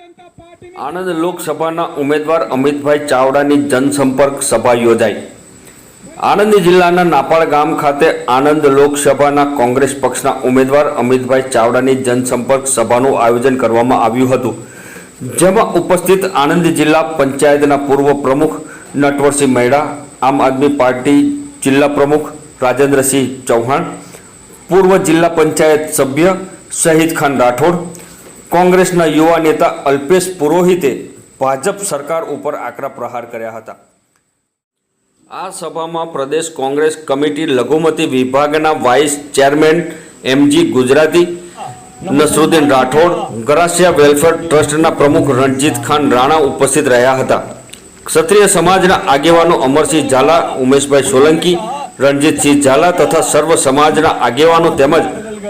આણંદ લોકસભાના ઉમેદવાર અમિતભાઈ ચાવડાની જનસંપર્ક સભા યોજાઈ। આણંદ જિલ્લાના નાપાળ ગામ ખાતે આણંદ લોકસભાના કોંગ્રેસ પક્ષના ઉમેદવાર અમિતભાઈ ચાવડાની જનસંપર્ક સભાનું આયોજન કરવામાં આવ્યું હતું, જેમાં ઉપસ્થિત આણંદ જિલ્લા પંચાયતના પૂર્વ પ્રમુખ નટવરસિંહ મૈડા, આમ આદમી પાર્ટી જિલ્લા પ્રમુખ રાજેન્દ્રસિંહ ચૌહાણ, પૂર્વ જિલ્લા પંચાયત સભ્ય શહીદ ખાન રાઠોડ, કોંગ્રેસના યુવા નેતા અલ્પેશ પુરોહિતે ભાજપ સરકાર ઉપર આકરા પ્રહાર કર્યા હતા। આ સભામાં પ્રદેશ કોંગ્રેસ કમિટી લઘુમતી વિભાગના vice chairman MG Gujarati, Nasruddin Rathod, Garasia welfare ટ્રસ્ટના પ્રમુખ રણજીત ખાન રાણા ઉપસ્થિત રહ્યા હતા। ક્ષત્રિય સમાજના આગેવાનો અમરસિંહ ઝાલા, ઉમેશભાઈ સોલંકી, રણજીતસિંહ ઝાલા તથા સર્વ સમાજના આગેવાનો તેમજ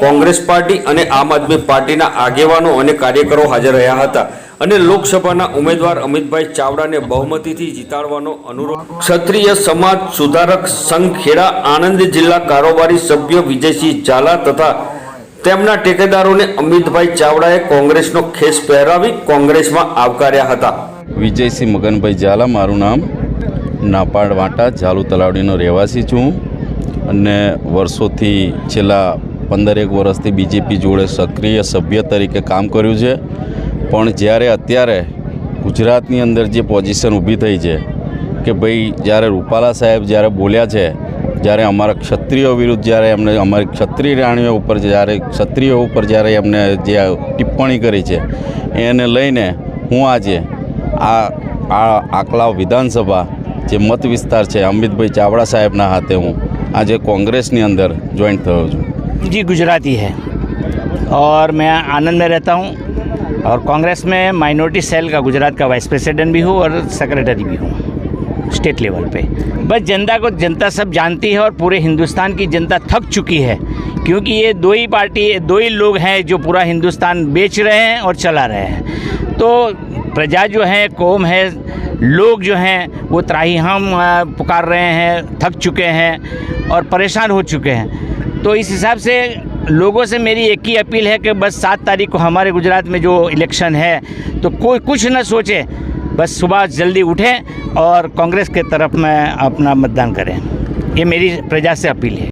કોંગ્રેસ પાર્ટી અને આમ આદમી પાર્ટીના આગેવાનો અને કાર્યકરો હાજર રહ્યા હતા અને લોકસભાના ઉમેદવાર અમિતભાઈ ચાવડાને બહુમતીથી જીતાડવાનો અનુરોધ। ક્ષત્રિય સમાજ સુધારક સંઘ ખેડા આણંદ જિલ્લા કારોબારી સભ્ય વિજયસિંહ ઝાલા તથા તેમના ટેકેદારોને અમિતભાઈ ચાવડાએ કોંગ્રેસનો ખેસ પહેરાવી કોંગ્રેસમાં આવકાર્યા હતા। વિજયસિંહ મગનભાઈ ઝાલા મારું નામ, નાપાડ વાંટા ઝાલુ તલાવડીનો રહેવાસી છું અને વર્ષોથી છેલ્લા 15 વર્ષથી બીજેપી જોડે સક્રિય સભ્ય તરીકે કામ કર્યું છે। પણ જ્યારે અત્યારે ગુજરાતની અંદર જે પોઝિશન ઊભી થઈ છે કે ભાઈ જ્યારે રૂપાલા સાહેબ જ્યારે બોલ્યા છે, જ્યારે અમારા ક્ષત્રિયો વિરુદ્ધ જ્યારે એમને અમારી ક્ષત્રિય રાણીઓ ઉપર જ્યારે ક્ષત્રિયો ઉપર જ્યારે એમને જે ટિપ્પણી કરી છે એને લઈને હું આજે આ આકલાવ વિધાનસભા જે મત વિસ્તાર છે અમિતભાઈ ચાવડા સાહેબના હાથે હું આજે કોંગ્रेसની અંદર જોઈન્ટ થયો છું। जी गुजराती है और मैं आनंद में रहता हूँ और कांग्रेस में माइनॉरिटी सेल का गुजरात का वाइस प्रेसिडेंट भी हूँ और सेक्रेटरी भी हूँ स्टेट लेवल पे। बस जनता सब जानती है और पूरे हिंदुस्तान की जनता थक चुकी है, क्योंकि ये दो ही लोग हैं जो पूरा हिंदुस्तान बेच रहे हैं और चला रहे हैं। तो प्रजा जो है, कौम है, लोग जो हैं वो त्राहिमाम पुकार रहे हैं, थक चुके हैं और परेशान हो चुके हैं। तो इस हिसाब से लोगों से मेरी एक ही अपील है कि बस 7 तारीख को हमारे गुजरात में जो इलेक्शन है तो कोई कुछ न सोचे, बस सुबह जल्दी उठें और कांग्रेस के तरफ में अपना मतदान करें। ये मेरी प्रजा से अपील है।